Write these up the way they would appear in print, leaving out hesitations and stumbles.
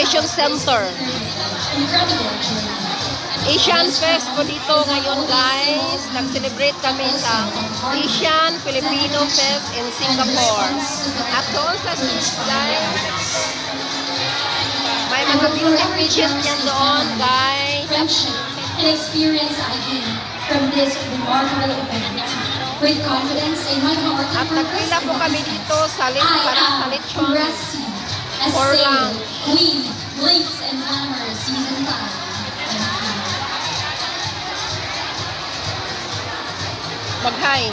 Recreation Center. Asian Fest po dito ngayon guys. Nag-celebrate kami sa Asian Filipino Fest in Singapore. At doon sa guys, may mga beauty pageant yan doon guys. And experience I gain from this remarkable event. With confidence in my heart At nagpila po kami dito sa lechon as or lang. Queen, Glitz and Glamour Season 5. Mag-hi.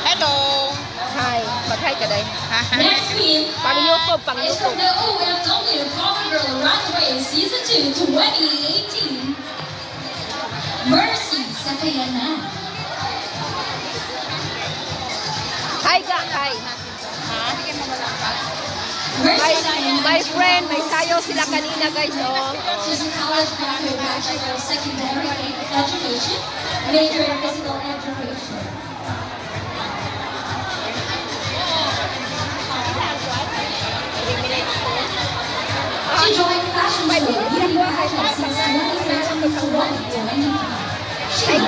Hello! Hi. Mag-hi ka day. Next queen, Pang YouTube, pang is from YouTube. the OFW Cover Girl Runway Season 2 2018. Mercy Sakayanan. Hi ka, hi. Mercy My friend, may sayo sila kanina guys, oh. She's a college graduate, Bachelor of Secondary Education, major in Physical Education. She joined Fashion Show Beauty Pageant since 2013 to 2020. She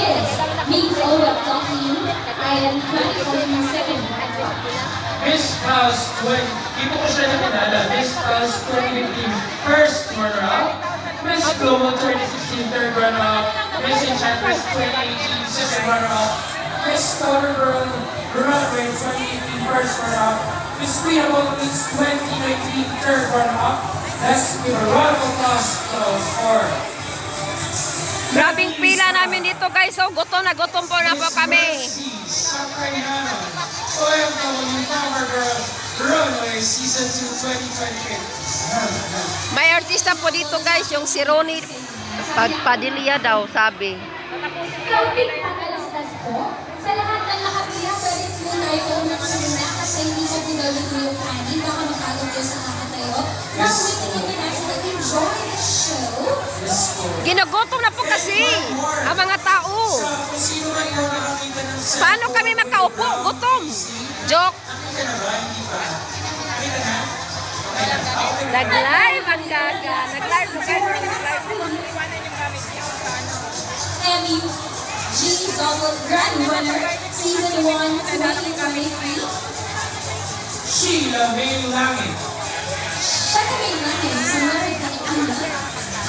is Miss OFW and 2022. Miss House 20, di po ko siya nakilala. Miss House 2015, first runner-up. Miss Global 2016, third runner-up. Miss Enchantress 2018, second runner-up. Miss Cover Girl Runway 2018, first runner-up. Miss Queen of All Queens 2019, third runner-up. Let's give a round of applause for Grabing pila namin dito guys, oh. Gutom po na po kami. OFW Cover Girl Runway Season 2 2023. May artista po dito guys, yung si Ronnie Padilla daw, sabi. Kapit pakalastas po. Sa lahat ng nakapila, pwede po na ito muna kasi hindi ko pinalito yung kanin. Baka makagod ko sa kakatayo. Now, waiting in the to enjoy the show. Ginugutom na po kasi ang mga tao. Sino ba yung nakakita ng Paano kami makaupo? Gutom. Joke. Nag-live ang gaga. Nag-live po kayo. MUG Double Grand Winner Season 1 2023. Sheila May Langit. Siya kami natin sa Mary Kanikanda.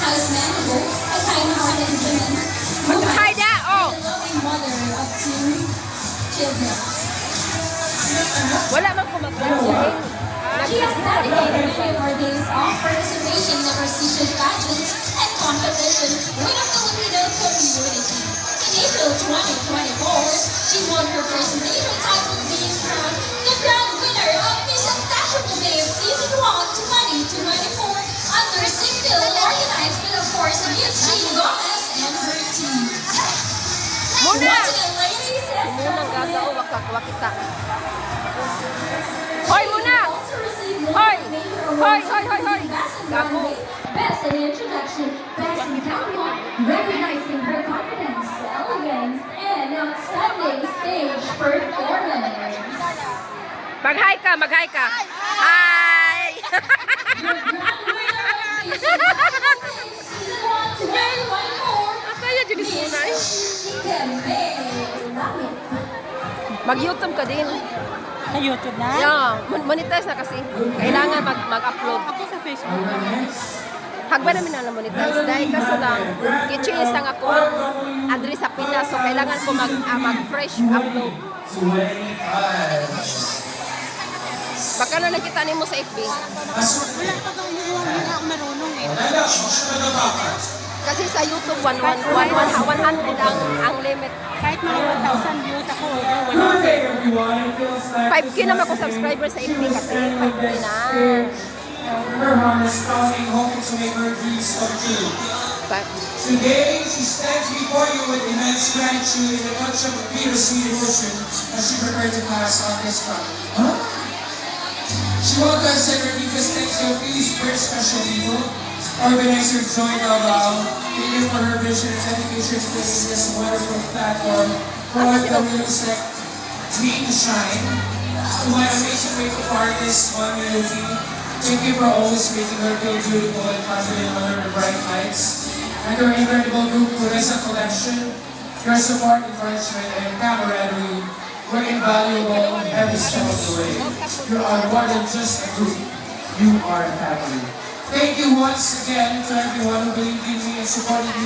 House Manable, a kind-hearted woman. Mag-hi na, oh. A loving mother of 2 children. Wala man kumakain. She has dedicated many of her days off participation in the prestigious pageants and competitions with the Filipino community. In April 2024, she won her first major title being crowned the grand winner of Miss Untouchable Babe Season 1 2024 under Singville, organized with of course Miss Jean Gomez and her team. Muna. Once again, ladies and Munang gaga, gentlemen, oh. Wakita. Hoy muna. also received Hoy. major Hoy, awards hoy, hoy, hoy. including Best in Gago. Runway, Best in Introduction, Best in Catwalk, recognizing her confidence, elegance, and outstanding stage performance. Mag-hi ka, mag-hi ka. Hi. Your grand winner of Season 1 2024, Asa yan, Julis muna eh. Chica May Langit. Mag-YouTube ka din. Sa YouTube na? Yeah, monetize na kasi. Kailangan mag-upload. Ako sa Facebook. Hagba namin na monetize. Dahil kaso lang, kitchis ang ako ang address sa Pinas. So, kailangan ko mag-fresh upload. 25. Baka na nakita mo sa FB. Wala pa daw hindi ako marunong eh. Kasi sa YouTube, 100 ang limit. Kahit mga 1,000 views ako, Good day, everyone. It feels like 5K naman ko subscriber sa FB kasi 5K na. her mom is coming home to make her dreams come true. Today, she stands before you with immense gratitude and a touch of bittersweet emotion as she prepared to pass on this cup. She wants to send her deepest thanks to a few very special people. Organizers joined Davao, thank you for her vision and dedication to creating this wonderful platform for the music Dream to Shine. To my amazing makeup artist, Mami Luki, Thank you for always making her feel beautiful and confident on her bright lights. And our incredible group, Pureza Collection, your support, encouragement, and camaraderie were invaluable every step of the way. You are more than just a group. You are a family. Thank you once again to everyone who believed in me and supported me.